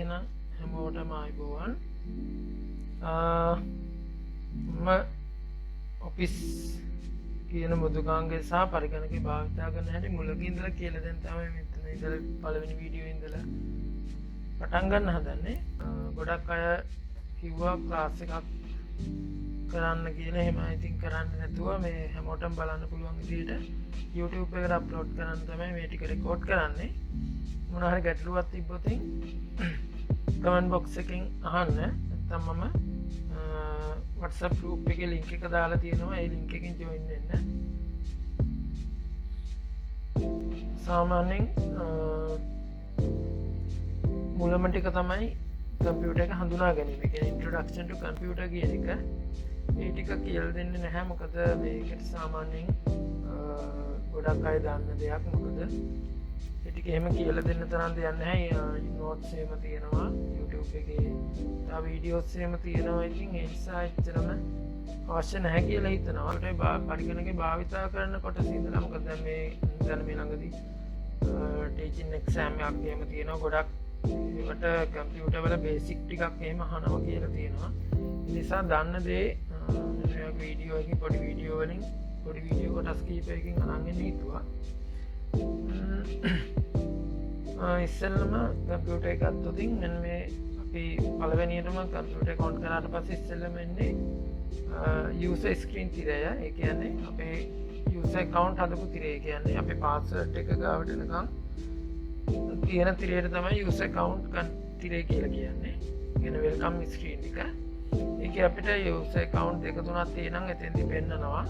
එහෙනම් හැමෝටම ආයුබෝවන්. ඔෆිස් කියන මුදුකාංගය සහ පරිගණක භාවිතා කරන හැටි මුලකින් ඉඳලා කියලා දැන් තමයි මෙතන ඉඳලා පළවෙනි වීඩියෝ ඉඳලා පටන් ගන්න හදන්නේ. ගොඩක් අය කිව්වා ක්ලාස් එකක් කරන්න කියලා. එහෙම ඉතින් කරන්නේ නැතුව මේ හැමෝටම බලන්න පුළුවන් විදිහට YouTube එකට අප්ලෝඩ් කරන්න තමයි මේ ටික රෙකෝඩ් කරන්නේ. මොන හරි ගැටලුවක් තිබ්බොත් කමෙන්ට් බොක්ස් එකෙන් අහන්න. නැත්නම් මම WhatsApp group එකේ link එක දාලා තියෙනවා. ඒ link එකෙන් join වෙන්න. සාමාන්‍යයෙන් මුලම ටික තමයි කම්පියුටර් එක හඳුනා ගැනීම. ඒ කියන්නේ introduction to computer කියන එක. ඒ ටික කියලා දෙන්නේ නැහැ. මොකද මේකට සාමාන්‍යයෙන් ගොඩක් අය දන්න දෙයක්. මොකද ඒ ටික එහෙම කියලා දෙන්න තරම් දෙයක් නැහැ. notes එහෙම තියෙනවා YouTube එකේ. තව videos එහෙම තියෙනවා. ඉතින් ඒ නිසා එච්චරම අවශ්‍ය නැහැ කියලා හිතනවා. ඒකට පරිගණකේ භාවිතා කරන කොටස ඉඳලා මොකද දැන් මේ ළඟදී teaching exam එකක් එහෙම තියෙනවා. ගොඩක් ඒකට කම්පියුටර් වල බේසික් ටිකක් එහෙම අහනවා කියලා තියෙනවා. ඒ නිසා දන්න දේ මේ වීඩියෝ එකකින් පොඩි වීඩියෝ වලින් පොඩි වීඩියෝ කොටස් කීපයකින් අරන් එන්න හිතුවා. ඉස්සෙල්ලම කම්පියුටර් එක ගත්තොත් මෙන්න මේ අපි පළවෙනියටම කම්පියුටර් එක ඔන් කරාට පස්සේ ඉස්සෙල්ලම එන්නේ user screen තිරය. ඒ කියන්නේ අපේ user account හදපු තිරය. ඒ කියන්නේ අපේ password එක ගාවට එනකම් තියෙන තිරයට තමයි user account තිරය කියලා කියන්නේ. කියන්නේ welcome screen එක. ඒක අපිට user account දෙක තුනක් තියෙනම් එතෙන්දි පෙන්නනවා.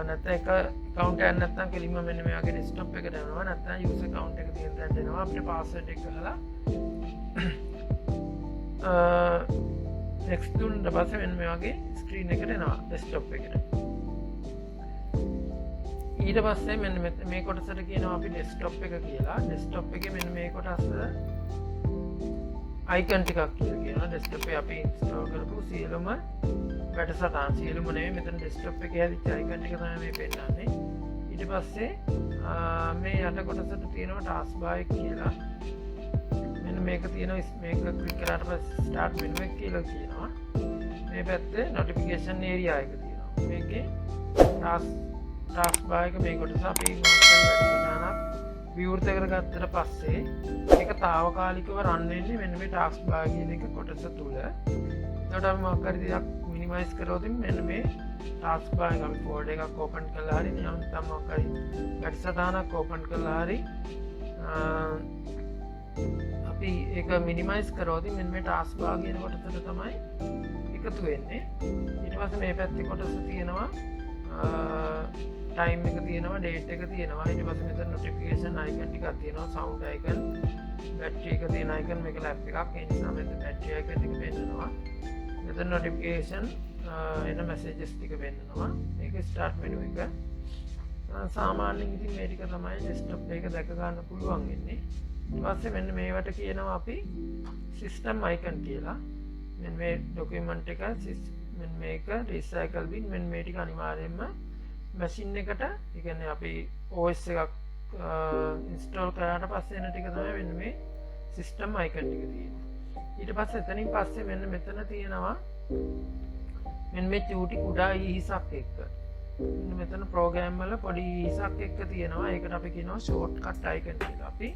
නැත්නම් එක account එකක් නැත්නම් කෙලින්ම මෙන්න මේ වගේ desktop එකට යනවා. නැත්නම් user account එක තියෙන තැනට එනවා. අපිට password එක ගහලා next දුන්නා පස්සේ මෙන්න මේ වගේ screen එකට එනවා desktop එකට. ඊට පස්සේ මෙන්න මේ කොටසට කියනවා අපි desktop එක කියලා. desktop එකේ මෙන්න මේ කොටස icon ටිකක් කියලා කියනවා. desktop එකේ අපි install කරපු සියලුම වැඩසටහන් සියලුම නෙමෙයි මෙතන desktop එකේ හැදිච්ච icon ටික තමයි මේ පෙන්නන්නේ. ඊට පස්සේ මේ යට කොටසට තියෙනවා task bar එක කියලා. මෙන්න මේක තියෙනවා. මේක ක්ලික් කරාට පස්සේ start menu එක කියලා කියනවා. මේ පැත්තේ notification area එක තියෙනවා. මේකේ task bar එක මේ කොටස අපි වැඩසටහනක් විවෘත කරගත්තට පස්සේ ඒක తాවකාලිකව රන් වෙන්නේ මෙන්න මේ task bar කියන එක කොටස තුල. එතකොට අපි මොකක් හරි දෙයක් මිනිමයිස් කරොත් මෙන්න මේ task bar එක අපි folder එකක් open කරලා හරි නැත්නම් මොකක් හරි වැඩසටහනක් open කරලා හරි අපි ඒක මිනිමයිස් කරොත් මෙන්න මේ task bar කියන කොටසට තමයි එකතු වෙන්නේ. ඊට පස්සේ මේ පැත්තේ කොටස තියෙනවා time එක තියෙනවා, date එක තියෙනවා. ඊට පස්සේ මෙතන notification icon ටිකක් තියෙනවා, sound icon, battery එක තියෙන icon. මේක lap එකක්. ඒ නිසා මෙතන battery icon එක පෙන්නනවා. මෙතන notification එන messages ටික පෙන්නනවා. මේක start menu එක. සාමාන්‍යයෙන් ඉතින් මේ ටික තමයි desktop එක දැක ගන්න පුළුවන් වෙන්නේ. ඊට පස්සේ මෙන්න මේවට කියනවා අපි system icon කියලා. මෙන්න මේ document එක මෙන්න මේක recycle bin මෙන්න මේ ටික අනිවාර්යයෙන්ම මැෂින් එකට, ඒ කියන්නේ අපි OS එකක් ඉන්ස්ටෝල් කරාට පස්සේ එන ටික තමයි මෙන්න මේ system icon ටික තියෙන්නේ. ඊට පස්සේ එතනින් පස්සේ මෙන්න මෙතන තියෙනවා මෙන්න මේ චූටි කුඩා ඊසක් එක්ක. මෙන්න මෙතන ප්‍රෝග්‍රෑම් වල පොඩි ඊසක් එක්ක තියෙනවා. ඒකට අපි කියනවා shortcut icon කියලා. අපි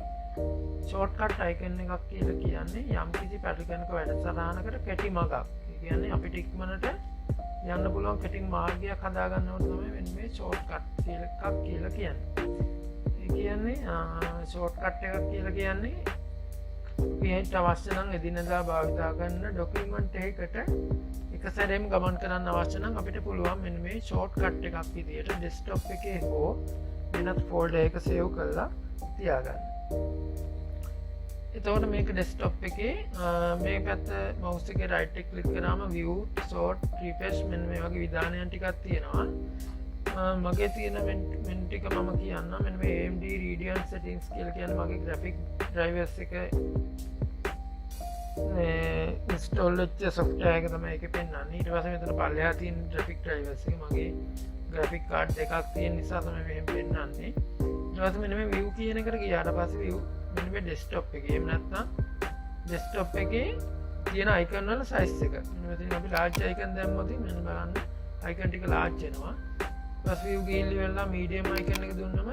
shortcut icon එකක් කියලා කියන්නේ යම්කිසි පරිගණක වැඩසටහනකට කෙටි මඟක්. ඒ කියන්නේ අපිට ඉක්මනට යන්න පුළුවන් කෙටි මාර්ගයක් හදා ගන්නවට තමයි මෙන්න මේ shortcut එකක් කියලා කියන්නේ. ඒ කියන්නේ shortcut එකක් කියලා කියන්නේ අපිට අවශ්‍ය නම් එදිනෙදා භාවිතා කරන ડોකියුමන්ට් එකකට එක සැරේම ගමන් කරන්න අවශ්‍ය නම් අපිට පුළුවන් මෙන්න මේ shortcut එකක් විදියට desktop එකේ හෝ වෙනත් folder එකක save කරලා තියාගන්න. එතකොට මේක desktop එකේ මේ පැත්ත mouse එකේ right click කරාම view, sort, refresh මෙන්න මේ වගේ විධානයන් ටිකක් තියෙනවා. මගේ තියෙන මෙන් ටික මම කියන්නම්. මෙන්න මේ AMD Radeon settings කියලා කියන්නේ මගේ graphic drivers එක install වෙච්ච software එක තමයි ඒකේ පෙන්නන්නේ. ඊට පස්සේ මෙතන පල්ලෙහා තියෙන graphic drivers එක මගේ graphic card දෙකක් තියෙන නිසා තමයි මෙහෙම පෙන්නන්නේ. ඊට පස්සේ මෙන්න මේ view කියන එකට ගියාට පස්සේ view මෙන්න මේ desktop එකේ එහෙම නැත්නම් ඩෙස්ක්ටොප් එකේ තියෙන අයිකන් වල සයිස් එක. මෙතන අපි large icon දැම්මොත් මෙන්න බලන්න icon ටික large වෙනවා. ඊපස් view ගිහිල්ලා වෙලා medium icon එක දුන්නම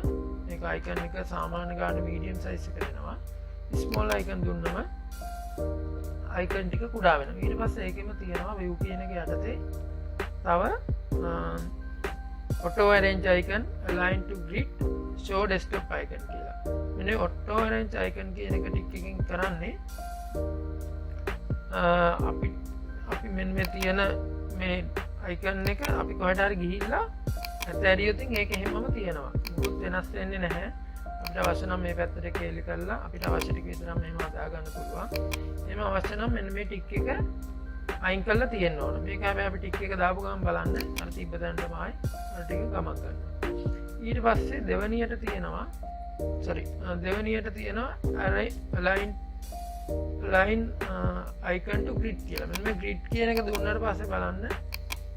මේක icon එක සාමාන්‍ය ගන්න medium size එක වෙනවා. small icon දුන්නම icon ටික කුඩා වෙනවා. ඊට පස්සේ ඒකෙම තියෙනවා view කියන එක යටතේ තව auto arrange icon, align to grid, show desktop icon කියලා. මෙන්න auto arrange icon කියන එක ටික එකකින් කරන්නේ අපි මෙන්න මේ තියෙන මේ icon එක අපි කොහෙට හරි ගිහිල්ලා ඇතැරියොත් ඒක එහෙමම තියෙනවා. මුකුත් වෙනස් වෙන්නේ නැහැ. අපිට අවශ්‍ය නම් මේ පැත්තට කේලි කරලා අපිට අවශ්‍ය ටික විතරක් මෙහෙම හදා ගන්න පුළුවන්. එහෙම අවශ්‍ය නම් මෙන්න මේ ටික් එක අයින් කරලා තියෙන්න ඕන. මේක හැබැයි අපි ටික් එක දාපු ගමන් බලන්න අර තිබ්බ තැනටම ආයි අර ටික ගමන් කරනවා. ඊට පස්සේ දෙවනියට තියෙනවා align icon to grid කියලා. මෙන්න මේ grid කියන එක දුන්නාට පස්සේ බලන්න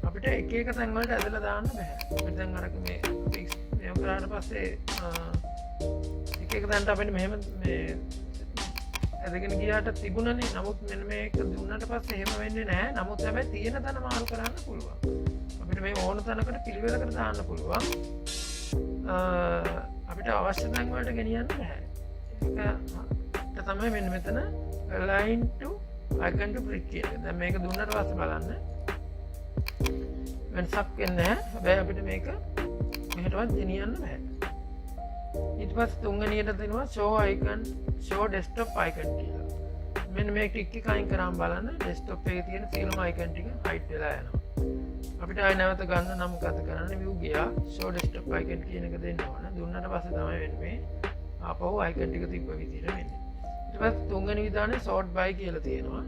අපිට එක එක තැන් වලට ඇදලා දාන්න බෑ. අපිට දැන් අර මේ කරාට පස්සේ එක එක තැනට අපිට මෙහෙම මේ ඇදගෙන ගියාට තිබුණනේ. නමුත් මෙන්න මේක දුන්නාට පස්සේ එහෙම වෙන්නේ නැහැ. නමුත් හැබැයි තියෙන තැන මාරු කරන්න පුළුවන්. අපිට මේ ඕන තැනකට පිළිවෙලකට දාන්න පුළුවන්. අපිට අවශ්‍ය තැන් වලට ගෙනියන්න බෑ. ඒක තමයි මෙන්න මෙතන align to icon to grid කියන එක. දැන් මේක දුන්නාට පස්සේ බලන්න වෙනසක් වෙන්නේ නැහැ. හැබැයි අපිට මේක මෙහෙටවත් ගෙනියන්න බෑ. ඊට පස්සේ තුන්වෙනියට දෙනවා show desktop icon කියලා. මෙන්න මේ ටික් එක අයින් කරාම බලන්න desktop එකේ තියෙන සියලුම icon ටික hide වෙලා යනවා. අපිට ආයෙ නැවත ගන්න නම් මොකද කරන්නේ? view ගියා show desktop icon කියන එක දෙන්න ඕන. දුන්නාට පස්සේ තමයි වෙන්නේ මේ ආපහු icon ටික තිබ්බ විදිහට වෙන්නේ. ඊට පස්සේ තුන්වෙනි විධානයේ sort by කියලා තියෙනවා.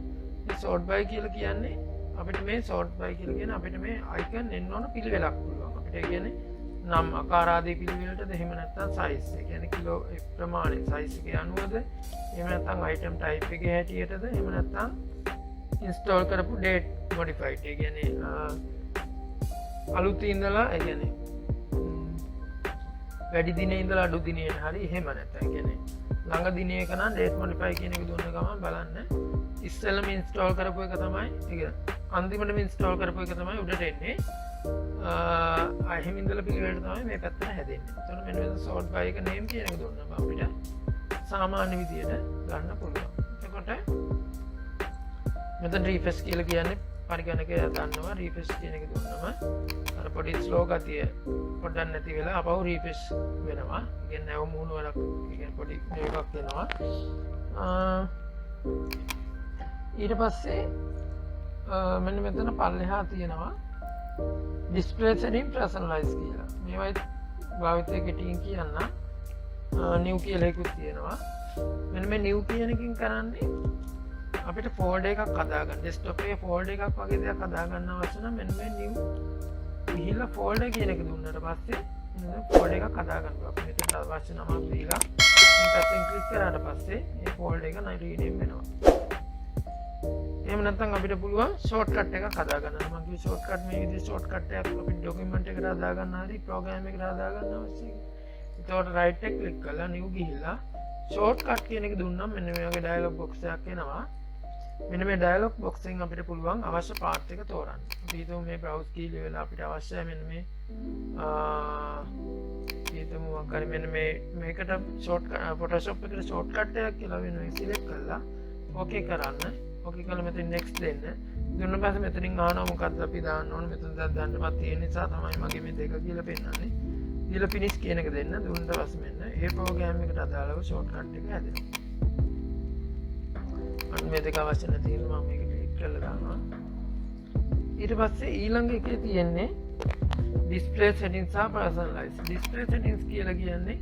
මේ sort by කියලා කියන්නේ අපිට මේ sort by කියලා කියන්නේ අපිට මේ icon එන්න ඕන පිළිවෙලක් පුළුවන්. අපිට ඒ කියන්නේ නම් ආකාර ආදී පිළිවෙලටද එහෙම නැත්නම් size ඒ කියන්නේ කිලෝ ප්‍රමාණය size එකේ අනුවද එහෙම නැත්නම් item type එකේ හැටියටද එහෙම නැත්නම් install කරපු date modified ඒ කියන්නේ අලුත් ඉඳලා ඒ කියන්නේ වැඩි දිනේ ඉඳලා අඩු දිනේට හරි එහෙම නැත්නම් ඒ කියන්නේ ළඟ දිනයක නම් date modify කියන එක දුන්න ගමන් බලන්න ඉස්සෙල්ලම install කරපු එක තමයි ඒ කියන්නේ අන්තිමටම install කරපු එක තමයි උඩට එන්නේ. අහිමින්දල පිළිවෙලට තමයි මේ පැත්තට හැදෙන්නේ. එතකොට මෙන්න මේ sort by එක name කියන එක දුන්නාම අපිට සාමාන්‍ය විදියට ගන්න පුළුවන්. එතකොට මෙතන refresh කියලා කියන්නේ පරිගණකය ගන්නවා. refresh කියන එක දුන්නම අර පොඩි slow ගතිය පොඩ්ඩක් නැති වෙලා අපහු refresh වෙනවා. ඒ කියන්නේ නැව මූණ වලක් කියන්නේ පොඩි මේකක් වෙනවා. ඊට පස්සේ මෙන්න මෙතන පල්ලෙහා තියෙනවා display setting personalize කියලා. මේවයි භාවිතය කෙටියෙන් කියන්න new කියලා එකක් තියෙනවා. මෙන්න මේ new කියන එකකින් කරන්නේ අපිට folder එකක් හදාගන්න. desktop එකේ folder එකක් වගේ දෙයක් හදාගන්න අවශ්‍ය නම් මෙන්න මේ new ගිහිල්ලා folder කියන එක දුන්නාට පස්සේ folder එකක් හදාගන්න. අපි මෙතන අවශ්‍ය නමක් දීලා මේ පැත්තෙන් ක්ලික් කරාට පස්සේ මේ folder එක rename වෙනවා. එහෙම නැත්නම් අපිට පුළුවන් shortcut එකක් හදාගන්න. මම කිව්වේ shortcut මේ විදිහේ shortcut එකක් අපිට document එකට හදාගන්න හරි program එකකට හදාගන්න අවශ්‍යයි. ඒකට right එක click කරලා new ගිහිල්ලා shortcut කියන එක දුන්නම් මෙන්න මේ වගේ dialog box එකක් එනවා. මෙන්න මේ dialog box එකෙන් අපිට පුළුවන් අවශ්‍ය part එක තෝරන්න. අපි හිතමු මේ browse key වෙලා අපිට අවශ්‍යයි මෙන්න මේ හිතමු මොකක් හරි මෙන්න මේකට shortcut Photoshop එකට shortcut එකක් කියලා වෙන එක select කරලා okay කරන්න. ඕකේ කල මෙතන next දෙන්න. දුන්න පස්සේ මෙතනින් ආනවා මොකක්ද අපි දාන්න ඕනේ. මෙතන දැන් දාන්නවත් තියෙන නිසා තමයි මගේ මේ දෙක කියලා පෙන්නන්නේ. ඊළඟ finish කියන එක දෙන්න. දුන්න පස්සේ මෙන්න ඒ program එකට අදාළව shortcut එක හැදෙනවා. අන්න මේ දෙක අවශ්‍ය නැති නිසා මම මේක ක්ලික් කරලා දානවා. ඊට පස්සේ ඊළඟ එකේ තියෙන්නේ display settings සහ personalize. display settings කියලා කියන්නේ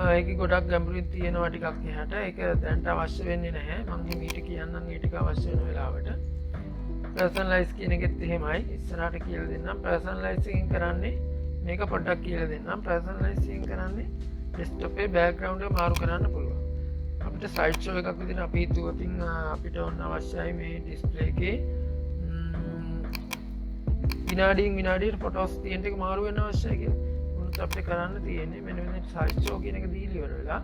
ඒක ගොඩක් ගැඹුරින් තියෙනවා ටිකක් එහාට. ඒක දැන්ට අවශ්‍ය වෙන්නේ නැහැ. මම ඊට කියන්නම් ඒ ටික අවශ්‍ය වෙන වෙලාවට. personalize කියන එකෙත් එහෙමයි. ඉස්සරහට කියලා දෙන්නම්. personalize එකෙන් කරන්නේ මේක පොඩ්ඩක් කියලා දෙන්නම්. personalize එකෙන් කරන්නේ desktop එකේ background එක මාරු කරන්න පුළුවන්. අපිට slide show එකක් විදිහට අපි හිතුවකින් අපිට ඕන අවශ්‍යයි මේ display එකේ විනාඩියෙන් විනාඩියට photos තියෙන ටික මාරු වෙන්න අවශ්‍යයි කියලා. අපිට කරන්න තියෙන්නේ මෙන්න මෙතන slide show කියන එක දීලා ඉවර වෙලා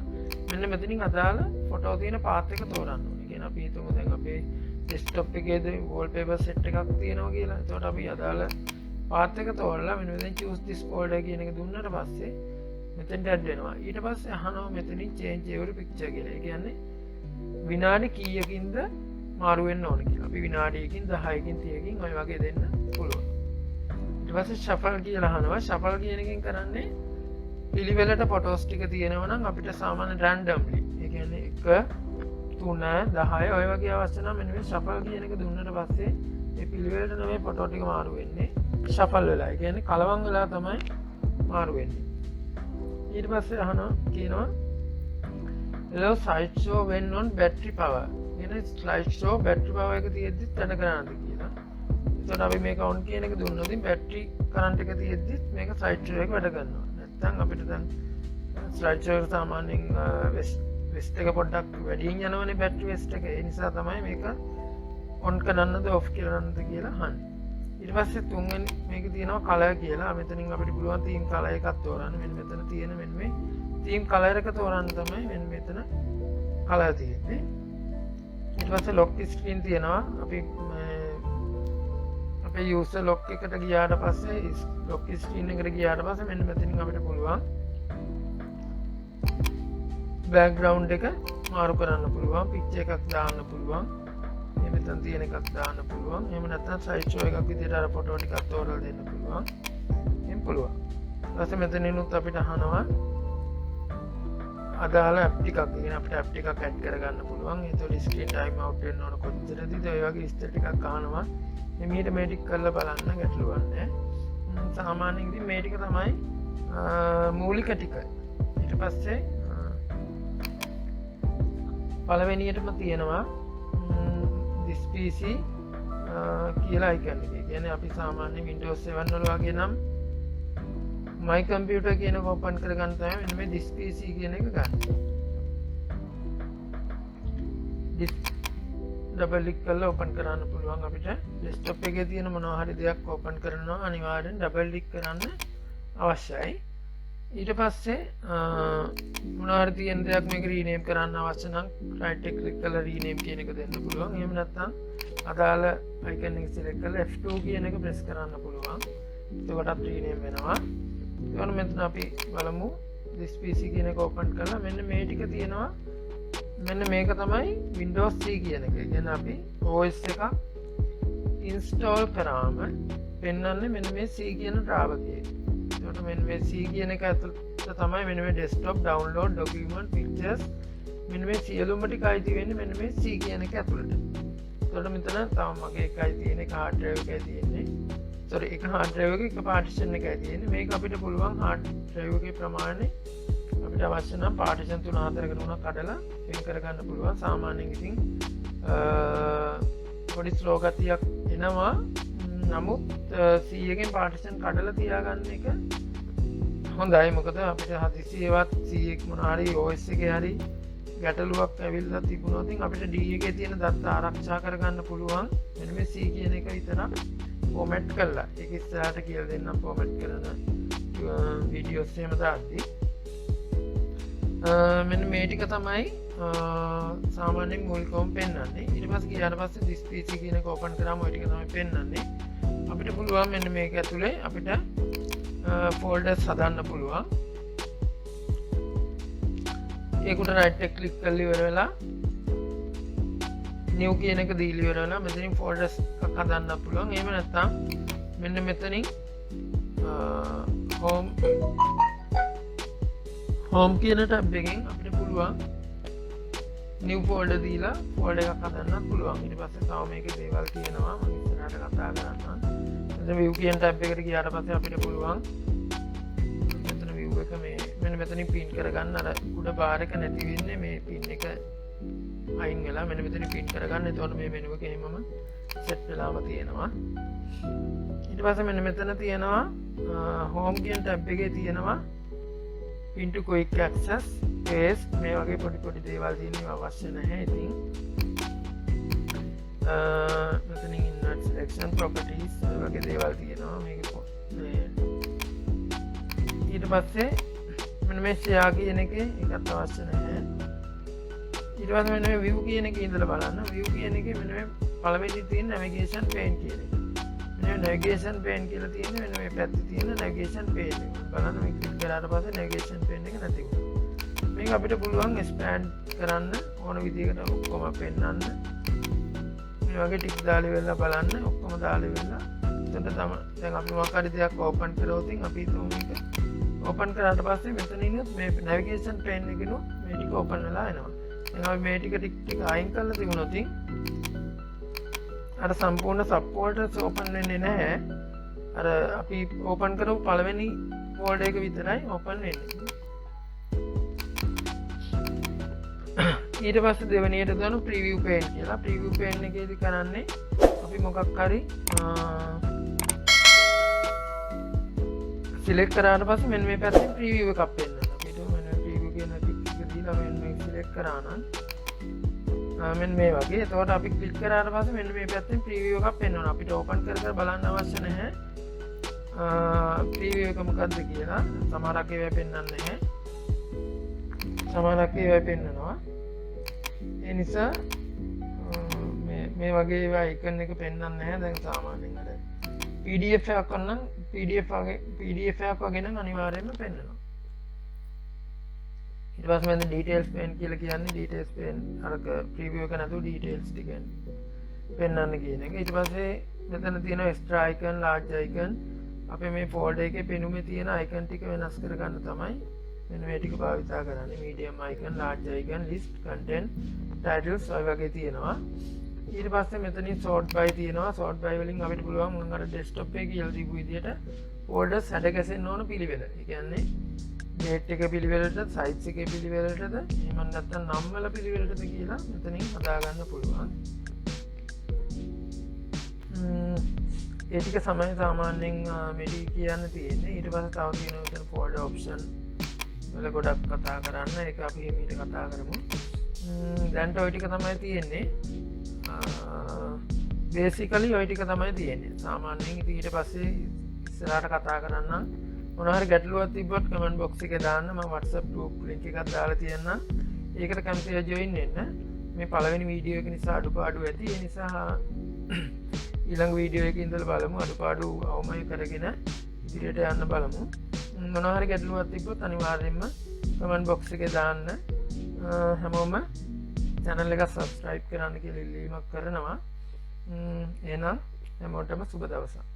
මෙන්න මෙතනින් අදාළ ෆොටෝ තියෙන පාත් එක තෝරන්න ඕනේ. කියන්නේ අපි හිතමු දැන් අපේ desktop එකේද wallpaper set එකක් තියෙනවා කියලා. එතකොට අපි අදාළ පාත් එක තෝරලා මෙන්න මෙතන choose this folder කියන එක දුන්නාට පස්සේ මෙතෙන්ට add වෙනවා. ඊට පස්සේ අහනවා මෙතනින් change every picture කියලා. ඒ කියන්නේ විනාඩි කීයකින්ද මාරු වෙන්න ඕන කියලා. අපි විනාඩියකින් 10කින් 30කින් ඔය වගේ දෙන්න පුළුවන්. ඊට පස්සේ shuffle කියලා අහනවා. shuffle කියන එකෙන් කරන්නේ පිළිවෙලට ෆොටෝස් ටික තියෙනවා නම් අපිට සාමාන්‍ය randomly. ඒ කියන්නේ 1 3 10 ඔය වගේ අවශ්‍ය නම් මෙන්න මේ shuffle කියන එක දුන්නට පස්සේ මේ පිළිවෙලට නෙමෙයි ෆොටෝ ටික මාරු වෙන්නේ. shuffle වෙලා. ඒ කියන්නේ කලවම් වෙලා තමයි මාරු වෙන්නේ. ඊට පස්සේ අහනවා කියනවා allow slide show when on battery power. කියන slide show battery power එක තියෙද්දි වැඩ කරනවද කියලා. එතකොට අපි මේක on කියන එක දුන්නොත් battery current එක තියෙද්දි මේක slide show එක වැඩ කරනවා. නැත්නම් අපිට දැන් slide show එක සාමාන්‍යයෙන් waste එක පොඩ්ඩක් වැඩියෙන් යනවනේ battery waste එක. ඒ නිසා තමයි මේක on කරන්නද off කරන්නද කියලා අහන්නේ. ඊට පස්සේ තුන්වෙනි මේක තියෙනවා color කියලා. මෙතනින් අපිට පුළුවන් theme color එකක් තෝරන්න. මෙන්න මෙතන තියෙන මෙන්න මේ theme color එක තෝරන්න තමයි මෙන්න මෙතන color තියෙන්නේ. ඊට පස්සේ lock screen තියෙනවා. අපි අපේ user lock එකට ගියාට පස්සේ lock screen එකට ගියාට පස්සේ මෙන්න මෙතනින් අපිට පුළුවන් background එක මාරු කරන්න පුළුවන්. picture එකක් දාන්න පුළුවන්. මෙතන තියෙන එකක් දාන්න පුළුවන්. එහෙම නැත්නම් slide show එකක් විදිහට අර ෆොටෝ ටිකක් තෝරලා දෙන්න පුළුවන්. එහෙම පුළුවන්. ඊට පස්සේ මෙතනිනුත් අපිට අහනවා අදාළ ඇප් ටිකක්. ඉතින් අපිට ඇප් ටිකක් ඇඩ් කරගන්න පුළුවන්. ඒතකොට ස්ක්‍රීන් ටයිම් අවුට් වෙන්න ඕන කොච්චරද? ඔය වගේ විස්තර ටිකක් අහනවා. මෙහෙට මේ ටික කරලා බලන්න ගැටලුවක් නැහැ. සාමාන්‍යයෙන් ඉතින් මේ ටික තමයි මූලික ටික. ඊට පස්සේ පළවෙනියටම තියෙනවා this PC කියලා icon එක. කියන්නේ අපි සාමාන්‍ය Windows 7 වල වගේ නම් my computer කියන එක open කරගන්න තමයි මෙන්න මේ this PC කියන එක ගන්න. this double click කරලා open කරන්න පුළුවන් අපිට. desktop එකේ තියෙන මොනවා හරි දෙයක් open කරනවා අනිවාර්යෙන් double click කරන්න අවශ්‍යයි. ඊට පස්සේ මොනවා හරි තියෙන දෙයක් මේක rename කරන්න අවශ්‍ය නම් right click කරලා rename කියන එක දෙන්න පුළුවන්. එහෙම නැත්නම් අදාළ icon එක select කරලා F2 කියන එක press කරන්න පුළුවන්. එතකොටත් rename වෙනවා. ඊට මෙතන අපි බලමු this PC කියන එක open කරලා මෙන්න මේ ටික තියෙනවා. මෙන්න මේක තමයි Windows C කියන එක. ඒ කියන්නේ අපි OS එකක් install කරාම පෙන්වන්නේ මෙන්න මේ C කියන ද්‍රාවකයේ. එතකොට මෙන්න මේ C කියන එක ඇතුළත තමයි මෙන්න මේ desktop download document pictures මෙන්න මේ සියලුම ටික අයිති වෙන්නේ මෙන්න මේ C කියන එක ඇතුළට. එතකොට මෙතන තව මගේ එකයි තියෙන්නේ එක hard drive එකයි තියෙන්නේ. sorry එක hard drive එකේ එක partition එකයි තියෙන්නේ. මේක අපිට පුළුවන් hard drive එකේ ප්‍රමාණය අපිට අවශ්‍ය නම් partition 3-4කට උනක් කඩලා වෙන් කරගන්න පුළුවන්. සාමාන්‍යයෙන් ඉතින් පොඩි slow ගතියක් එනවා. නමුත් C එකෙන් partition කඩලා තියාගන්න එක හොඳයි. මොකද අපිට හදිසියෙවත් C එක මොන හරි OS එකේ හරි ගැටලුවක් ඇවිල්ලා තිබුණොත් අපිට D එකේ තියෙන දත්ත ආරක්ෂා කරගන්න පුළුවන්. මෙන්න මේ C කියන එක විතරක් ෆෝමැට් කරලා. ඒක ඉස්සරහට කියලා දෙන්නම් ෆෝමැට් කරන වීඩියෝස් එහෙම දාද්දි. මෙන්න මේ ටික තමයි සාමාන්‍යයෙන් මූලිකවම පෙන්වන්නේ. ඊට පස්සේ ගියාට පස්සේ this PC කියන එක ඕපන් කරාම ওই ටික තමයි පෙන්වන්නේ. අපිට පුළුවන් මෙන්න මේක ඇතුලේ අපිට ෆෝල්ඩර්ස් හදන්න පුළුවන්. ඒකට right click කරලා ඉවර වෙලා new කියන එක දීලා ඉවර වෙලා මෙතනින් ෆෝල්ඩර්ස් එකක් හදන්න පුළුවන්. එහෙම නැත්නම් මෙන්න මෙතනින් home කියන ටැබ් එකෙන් අපිට පුළුවන් new folder දීලා folder එකක් හදන්නත් පුළුවන්. ඊට පස්සේ තව මේකේ දේවල් තියෙනවා මම ඉස්සරහට කතා කරන්නම්. එතන view කියන ටැබ් එකට ගියාට පස්සේ අපිට පුළුවන් මෙතන view එක මේ මෙන්න මෙතනින් pin කරගන්න. අර උඩ බාර් එක නැති වෙන්නේ මේ pin එක අයින් වෙලා මෙන්න මෙතනින් pin කරගන්න. එතකොට මේ menu එක එහෙමම set වෙලාම තියෙනවා. ඊට පස්සේ මෙන්න මෙතන තියෙනවා home කියන ටැබ් එකේ තියෙනවා into quick access paste මේ වගේ පොඩි පොඩි දේවල් තියෙනවා අවශ්‍ය නැහැ. ඉතින් මෙතනින් invert selection properties වගේ දේවල් තියෙනවා මේක. ඊට පස්සේ මෙන්න මේ ෂෙයා කියන එකේ ඒකත් අවශ්‍ය නැහැ. ඊට පස්සේ මෙන්න මේ view කියන එකේ ඉඳලා බලන්න. view කියන එකේ මෙන්න මේ පළවෙනි තියෙන navigation pane කියන එක. මෙන්න navigation pane කියලා තියෙන්නේ මෙන්න මේ පැත්තේ තියෙන navigation pane එක. බලන්න මේ ක්ලික් කරාට පස්සේ navigation pane එක නැති වුණා. මේක අපිට පුළුවන් expand කරන්න ඕන විදිහකට ඔක්කොම පෙන්නන්න. මේ වගේ ටික දාලා ඉවරලා බලන්න ඔක්කොම දාලා ඉවරලා එතන තමයි දැන් අපි මොකක් හරි දෙයක් ඕපන් කරොත් අපි හිතමු මේක ඕපන් කරාට පස්සේ මෙතන ඉන්නත් මේ navigation pane එකේනොත් මේ ටික ඕපන් වෙලා එනවා. දැන් අපි මේ ටික අයින් කරලා තිබුණොත් අර සම්පූර්ණ සප්ෆෝල්ඩර්ස් ඕපන් වෙන්නේ නැහැ. අර අපි ඕපන් කරපු පළවෙනි ෆෝල්ඩර් එක විතරයි ඕපන් වෙන්නේ. ඊට පස්සේ දෙවෙනියට දාන preview pane කියලා. preview pane එකේදී කරන්නේ අපි මොකක් හරි select කරාට පස්සේ මෙන්න මේ පැත්තෙන් preview එකක් පෙන්නනවා. අපිට මෙන්න preview කියන ටික දීලා මෙන්න මේක select කරා නම් මෙන්න මේ වගේ. එතකොට අපි ක්ලික් කරාට පස්සේ මෙන්න මේ පැත්තෙන් preview එකක් පෙන්වනවා. අපිට open කර බලන්න අවශ්‍ය නැහැ. preview එක මොකද්ද කියලා. සමහරක් ඒවා පෙන්වන්නේ නැහැ. සමහරක් ඒවා පෙන්වනවා. ඒ නිසා මේ වගේ ඒවා icon එක පෙන්වන්නේ නැහැ. දැන් සාමාන්‍යයෙන් අර PDF එකක් වන්නම් PDF එකක් වගේ නම් අනිවාර්යයෙන්ම පෙන්වනවා. ඊට පස්සේ මම details pane කියලා කියන්නේ details pane අර preview එක නැතුව details ටික පෙන්වන්න කියන එක. ඊට පස්සේ මෙතන තියෙන extra icon, large icon අපේ මේ folder එකේ පෙනුමේ තියෙන icon ටික වෙනස් කරගන්න තමයි මෙන්න මේ ටික භාවිතා කරන්නේ. medium icon, large icon, list, content, titles ඔය වගේ තියෙනවා. ඊට පස්සේ මෙතනින් sort by තියෙනවා. sort by වලින් අපිට පුළුවන් මම අර desktop එකේ කියලා දීපු විදිහට folders හැඩ ගැසෙන්න ඕන පිළිවෙල. ඒ කියන්නේ date එක පිළිවෙලට, size එකේ පිළිවෙලටද, එහෙම නැත්නම් නම් වල පිළිවෙලටද කියලා මෙතනින් හදා ගන්න පුළුවන්. ඒ ටික සමය සාමාන්‍යයෙන් මෙඩි කියන්න තියෙන්නේ. ඊට පස්සේ තව තියෙනවා මෙතන folder option වල ගොඩක් කතා කරන්න. ඒක අපි ඊට කතා කරමු. දැන්ට ඔය ටික තමයි තියෙන්නේ. බේසිකලි ඔය ටික තමයි තියෙන්නේ. සාමාන්‍යයෙන් ඉතින් ඊට පස්සේ ඉස්සරහට කතා කරන්නම්. මොනවා හරි ගැටලුවක් තිබ්බොත් කමෙන්ට් බොක්ස් එකේ දාන්න. මම WhatsApp group link එකක් දාලා තියෙනවා. ඒකට කැමති අය join වෙන්න. මේ පළවෙනි වීඩියෝ එක නිසා අඩුපාඩු ඇති. ඒ නිසා ඊළඟ වීඩියෝ එකේ ඉඳලා බලමු අඩුපාඩු අවමයි කරගෙන ඉදිරියට යන්න බලමු. මොනවා හරි ගැටලුවක් තිබ්බොත් අනිවාර්යයෙන්ම කමෙන්ට් බොක්ස් එකේ දාන්න. හැමෝම channel එක subscribe කරන්න කියලා ඉල්ලීමක් කරනවා. එහෙනම් හැමෝටම සුබ දවසක්.